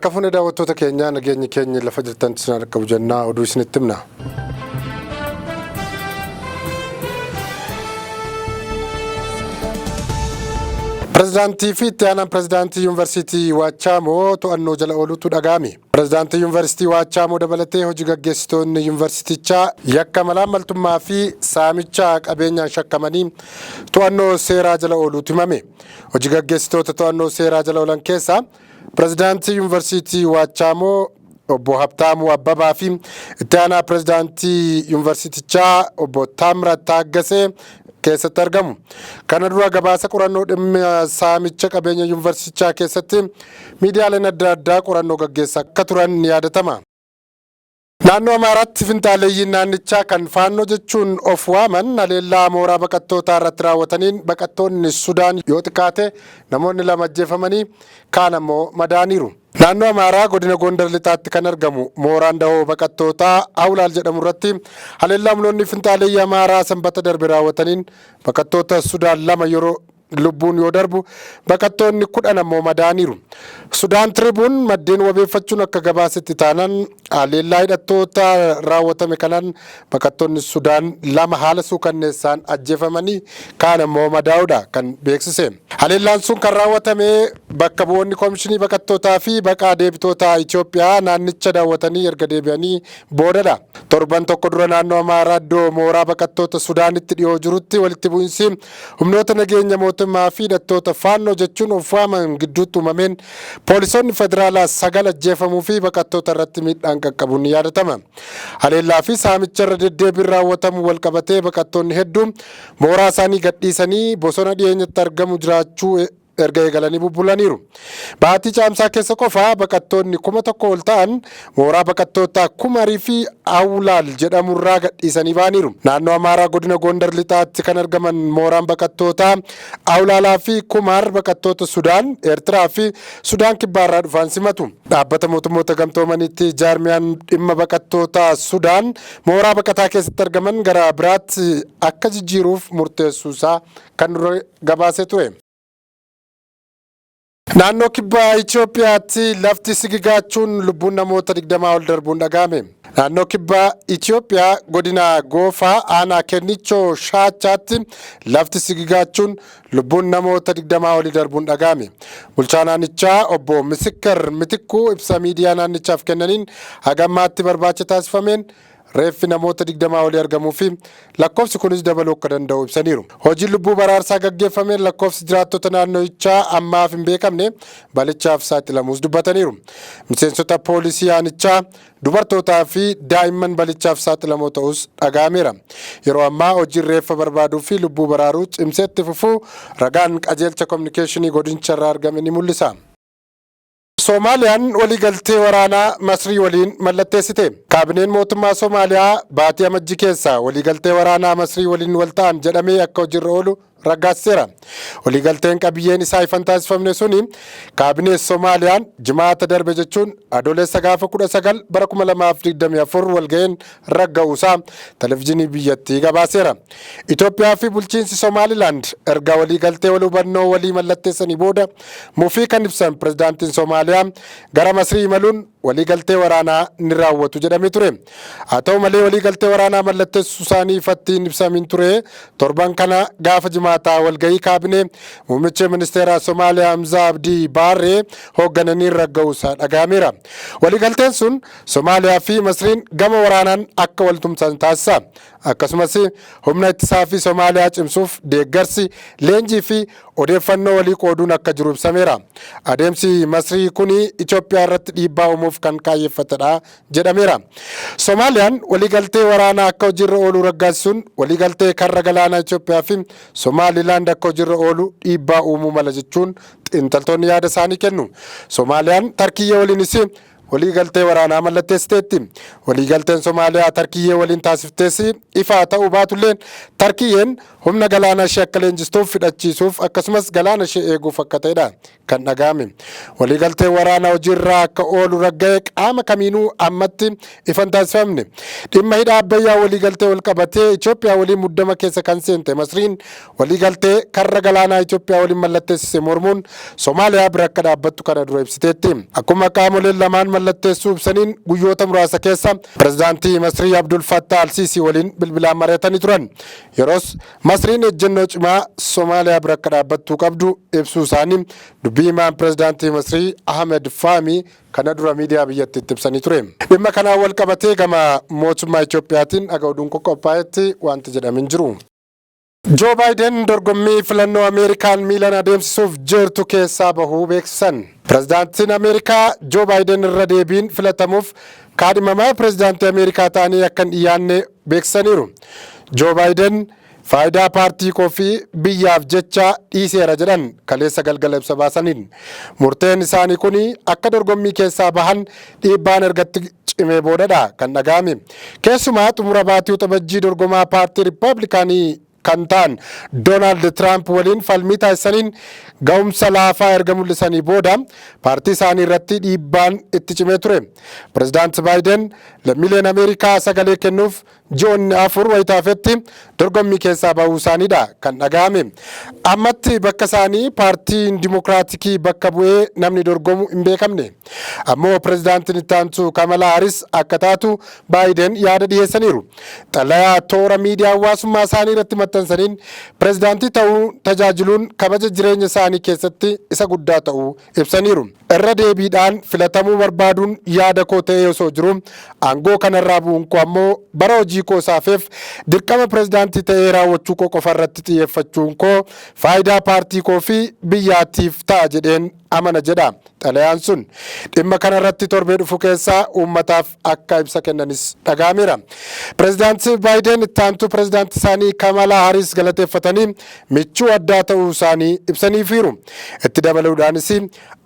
Harka fuunee daawwattoota keenyaa nageenyi keenya lafa jirtan isin argamu jennaa oduu isinitti himna. Pirezidaantii fi itti aanaan pirezidaantii Yuunivarsiitii Waachaamoo to'annoo jala ooluutu dhaga'ame. Pirezidaantii Yuunivarsiitii Waachaamoo dabalatee hojii gaggeessitoonni Yuunivarsiitichaa yakka malaammaltummaa fi saamicha qabeenyaan shakkamanii to'annoo seeraa jala ooluutu himame. Hojii gaggeessitoota to'annoo seeraa jala oolan keessaa Pirezidaantii Yuunivarsiitii Waachaamoo obbo Habtaamuu Abbabaa fi itti aanaa pirezidaantii Yuunivarsiitichaa obbo Taamrat Taaggasee keessatti argamu. Kana dura gabaasa qorannoo dhimma saamicha qabeenya Yuunivarsiitichaa keessatti miidiyaaleen adda addaa qorannoo gaggeessaa akka turan ni yaadatama. Naannoo Amaaraatti finxaaleeyyiin naannichaa kan faannoo jechuun of waaman haleellaa mooraa baqattootaa irratti raawwataniin baqattoonni Sudaan yoo xiqqaate namoonni 2 ajjeefamanii kaan ammoo madaaniiru. Naannoo Amaaraa godina Gondar lixaatti kan argamu mooraan dahoo baqattootaa Awlaal jedhamu irratti haleellaa humnoonni finxaaleeyyii Amaaraa sanbata darbe raawwataniin baqattoota Sudaan 2 yeroo lubbuun yoo darbu baqattoonni 10 ammoo madaaniiru. Sudaan Tribuun maddeen wabeeffachuun akka gabaasetti taanan haleellaa hidhattoota raawwatame kanaan baqattoonni Sudaan 2 haala suukanneessaan ajjeefamanii kaan ammoo madaa'uudha kan beeksise. Haleellaan sun kan raawwatame bakka bu'oonni Koomishinii Baqattootaa fi Baqaa Deebitoota Itoophiyaa naannicha daawwatanii erga deebi'anii boodadha. Torban tokko dura naannoo Amaaraa iddoo mooraa baqattoota Sudaanitti dhiyoo jirutti walitti bu'iinsi humnoota nageenya mootummaa fi hidhattoota faannoo jechuun of waaman gidduutti uumameen poolisoonni federaalaa 9 ajjeefamuu fi baqattoota irratti miidhaan qaqqabuun ni yaadatama. Haleellaa fi saamicha irra deddeebiin raawwatamu wal qabatee baqattoonni hedduun mooraa isaanii gadhiisanii bosona dhiyeenyatti argamu jiraachuu erga eegalanii bubbulaniiru. Baatii caamsaa keessa qofaa baqattoonni 1,000 ol ta'an mooraa baqattootaa Kumarii fi Awlaal jedhamurraa gadhiisanii baaniiru. Naannoo Amaaraa godina Gondar lixaatti kan argaman mooraan baqattootaa Awlaalaa fi Kumar baqattoota Sudaan, Eertiraa fi Sudaan kibbaarraa dhufan simatu. Dhaabbata mootummoota gamtoomaniitti jaarmiyaan dhimma baqattootaa Sudaan mooraa baqataa keessatti argaman gara biraatti akka jijjiiruuf murteessuusaa kan dura gabaasee ture. Naannoo kibba Itoophiyaatti lafti sigigaachuun lubbuun namoota 20 ol darbuun dhaga'ame. Naannoo kibba Itoophiyaa godina Goofaa aanaa Kennichoo Shaachaatti lafti sigigaachuun lubbuun namoota 20 ol darbuun dhaga'ame. Bulchaa naannichaa obbo Misikar Mitikkuu ibsa miidiyaa naannichaaf kennaniin hagammaatti barbaacha taasifameen reeffi namoota 20 olii argamuu fi lakkoofsi kunis dabaluu akka danda'u ibsaniiru. Hojiin lubbuu baraarsaa gaggeeffameen lakkoofsi jiraattota naannichaa ammaaf hin beekamne balichaaf saaxilamuus dubbataniiru. Miseensota poolisii aanichaa dubartootaa fi daa'imman balichaaf saaxilamoo ta'us dhaga'ameera. Yeroo ammaa hojiin reeffa barbaaduu fi lubbuu baraaruu cimseetti fufuu ragaan qajeelcha kominikeeshinii godinicharraa argame ni mul'isa. Soomaaliyaan waliigaltee waraanaa Masrii waliin mallatteessite. Kaabineen mootummaa Soomaaliyaa baatii amajjii keessa waliigaltee waraanaa Masrii waliin wal ta'an jedhamee akka hojiirra oolu raggaasiseera. Waliigalteen qabiyyeen isaa ifan taasifamne suni kaabinee Soomaaliyaan jimaata darbe jechuun adoolessa gaafa 19 bara 2024 walga'een ragga'uusaa televizyiinii biyyattii gabaaseera. Itoophiyaa fi bulchiinsi Somaalilaand erga waliigaltee wal hubannoo walii mallatteessanii booda mufii kan ibsan pirezidaantiin Soomaaliyaa gara Masrii imaluun waliigaltee waraanaa ni raawwatu jedhamee ture. Haa ta'u malee waliigaltee waraanaa mallatteessuu isaanii ifatti hin ibsamin ture. Torban kana gaafa jimaataa walga'ii kaabinee muummicha ministeeraa Soomaaliyaa Hamzaa Abdii Baaree hooggananii ragga'uusaa dhaga'ameera. Waliigalteen sun Soomaaliyaa fi Masriin gama waraanaan akka waltumsan taasisa. Akkasumas humna ittisaa fi Soomaaliyaa cimsuuf deeggarsi leenjii fi odeeffannoo walii qooduun akka jiru ibsameera. Adeemsi Masrii kuni Itoophiyaa irratti dhiibbaa uumuuf kan kaayeffatedha jedhameera. Soomaaliyaan waliigaltee waraanaa akka hojiirra oolu raggaasisuun waliigaltee karra galaanaa Itoophiyaa fi Somaalilaand akka hojiirra oolu dhiibbaa uumuu mala jechuun xiinxaltoonni yaada isaanii kennu. Soomaaliyaan Tarkiyyaa waliinis waliigaltee waraanaa mallatteessiteetti. Waliigalteen Somaaliyaa Tarkiyyee waliin taasiftees ifaa ta'uu baatullee Tarkiyyeen humna galaana ishee akka leenjistuuf fidhachiisuuf akkasumas galaana ishee eeguuf akka ta'edha kan dhaga'ame. Waliigalteen waraanaa hojiirra akka oolu ragga'ee qaama kamiinuu ammatti ifan taasifamne. Dhimma hidha Abbayyaa waliigaltee wal qabatee Itoophiyaa waliin muddama keessa kan seente Masriin waliigaltee karra galaanaa Itoophiyaa waliin mallatteessise mormuun Somaaliyaa bira akka dhaabbattu kana dura ibsiteetti. Akkuma qaamoleen lamaan mallatteessuu ibsaniin guyyoota muraasa keessa pirezidaantii Masrii Abdul Fattah Al-Siisii waliin bilbilaan mari'atanii turan. Yeroos Masriin ejjennoo cimaa Somaaliyaa bira akka dhaabbattuu qabdu ibsuu isaanii dubbii himaan pirezidaantii Masrii Ahmed Fahmi kana dura miidiyaa biyyattiitti ibsanii ture. Dhimma kanaan wal qabatee gama mootummaa Itoophiyaatiin dhaga'uudhaan qophaa'etti wanti jedhamin jiru. Joo Baayiden dorgommii filannoo Ameerikaan miilan adeemsisuuf jirtu keessaa bahuu beeksisan. Pirezidaantiin Ameerikaa Joo Baayiden irra deebiin filatamuuf kaadhimamaa pirezidaantii Ameerikaa ta'anii akka hin dhiyaanne beeksisaniiru. Joo Baayiden faayidaa paartii koo fi biyyaaf jecha dhiiseera jedhan kaleessa galgala ibsa baasaniin. Murteen isaanii kun akka dorgommii keessaa bahan dhiibbaan ergatti cimee boodadha kan dhaga'ame. Keessumaa xumura baatii waxabajjii dorgomaa paartii Riippaabilikaanii kan ta'an Doonaald Tiraamp waliin falmii taasisaniin ga'umsa laafaa erga mul'isanii booda paartii isaanii irratti dhiibbaan itti cimee ture. Pirezidaanti Baayiden lammiileen Ameerikaa sagalee kennuuf ji'oonni 4 wayitaafetti dorgommii keessaa bahuu isaaniidha kan dhaga'ame. Ammatti bakka isaanii paartiin Dimokiraatikii bakka bu'ee namni dorgomu hin beekamne. Ammoo pirezidaantiin itti aantu Kamala Haaris akka taatu Baayiden yaada dhiyeessaniiru. Xalayaa toora miidiyaa hawaasummaa isaanii irratti maxxansaniin pirezidaantii ta'uu tajaajiluun kabaja jireenya isaanii keessatti isa guddaa ta'uu ibsaniiru. Irra deebiidhaan filatamuu barbaaduun yaada koo ta'ee osoo jiru aangoo kanarraa bu'uun koo ammoo bara hojii koo saafeef dirqama pirezidaantii ta'ee raawwachuu koo qofa irratti xiyyeeffachuun koo faayidaa paartii koo fi biyyaatiif ta'a jedheen amana jedha xalayaan sun. Dhimma kanarratti torbee dhufu keessaa uummataaf akka ibsa kennanis dhaga'ameera. Pirezidaantii Baayiden itti aantuu pirezidaantii isaanii Kamala Haaris galateeffatanii michuu addaa ta'uu isaanii ibsaniifiiru. Itti dabaluudhaanis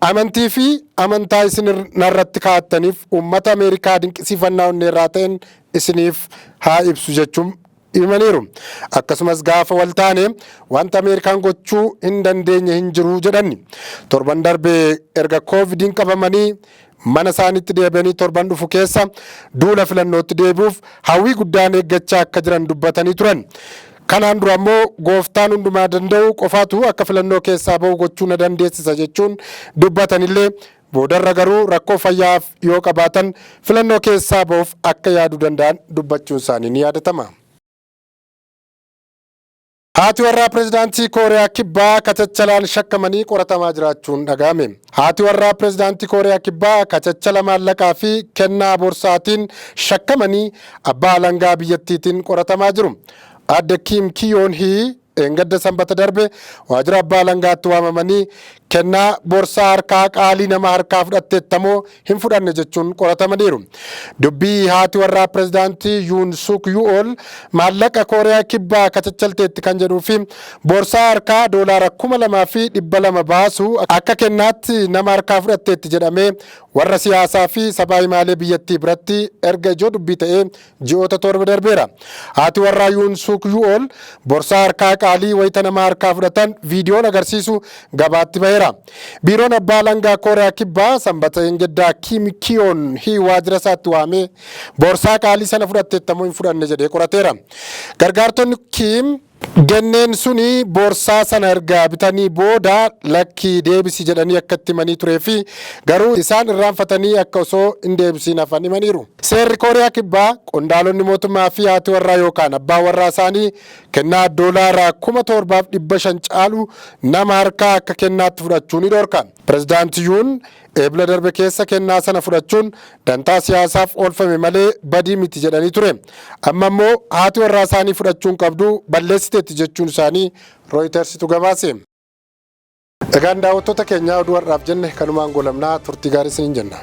amantii fi amantaa isin narratti kaa'attaniif uummata Ameerikaa dinqisiifannaa onneerraa ta'een isiniif haa ibsu jechuun himaniiru. Akkasumas gaafa wal taane wanta Ameerikaan gochuu hin dandeenye hin jiru jedhani. Torban darbee erga koovidiin qabamanii mana isaaniitti deebi'anii torban dhufu keessa duula filannootti deebi'uuf hawwii guddaan eeggachaa akka jiran dubbatanii turan. Kanaan dura ammoo gooftaan hundumaa danda'u qofaatu akka filannoo keessaa bahu gochuu na dandeessisa jechuun dubbatanillee boodarra garuu rakkoo fayyaaf yoo qabaatan filannoo keessaa bahuuf akka yaaduu danda'an dubbachuun isaanii ni yaadatama. Haati warraa pirezidaantii Kooriyaa Kibbaa kachachalaan shakkamanii qoratamaa jiraachuun dhaga'ame. Haati warraa pirezidaantii Kooriyaa Kibbaa kachachala maallaqaa fi kennaa boorsaatiin shakkamanii abbaa alangaa biyyattiitiin qoratamaa jiru. Adde Kim Kiyoon Hee engadda sanbata darbe waajjira abbaa alangaatti waamamanii kennaa boorsaa harkaa qaalii nama harkaa fudhatteettamoo hin fudhanne jechuun qoratamaniiru. Dubbii haati warraa pirezidaantii Yuun Suk Yu'ool maallaqa Kooriyaa Kibbaa kachachalteetti kan jedhuu fi boorsaa harkaa $2,200 baasu akka kennaatti nama harkaa fudhatteetti jedhamee warra siyaasaa fi sabaa himaalee biyyattii biratti erga ijoo dubbii ta'ee ji'oota torba darbeera. Haati warraa Yuun Suk Yu'ool boorsaa harkaa qaalii wayita nama harkaa fudhatan viidiyoon agarsiisu gabaatti baheera. Biiroon abbaa alangaa Kooriyaa Kibbaa sanbata engeddaa Kim Kiyoon Hee waajjira isaatti waamee boorsaa qaalii sana fudhatteettamoo hin fudhanne jedhee qorateera. Gargaartonni Kim genneen suni boorsaa sana erga bitanii booda lakkii deebisi jedhanii akka itti himanii turee fi garuu isaan irraanfatanii akka osoo hin deebisiin hafan himaniiru. Seerri Kooriyaa Kibbaa qondaalonni mootummaa fi haati warraa yookaan abbaa warraa isaanii kennaa $7,500 caalu nama harkaa akka kennaatti fudhachuu ni dhorka. Pirezidaantii Yuun eebila darbe keessa kennaa sana fudhachuun dantaa siyaasaaf oolfame malee badii miti jedhanii ture. Amma immoo haati warraa isaanii fudhachuun qabdu balleessiteetti jechuun isaanii Rooyitersitu gabaase. Egaan daawwattoota keenyaa oduu har'aaf jenne kanumaan goolabnaa turtii gaarii isiniin jenna.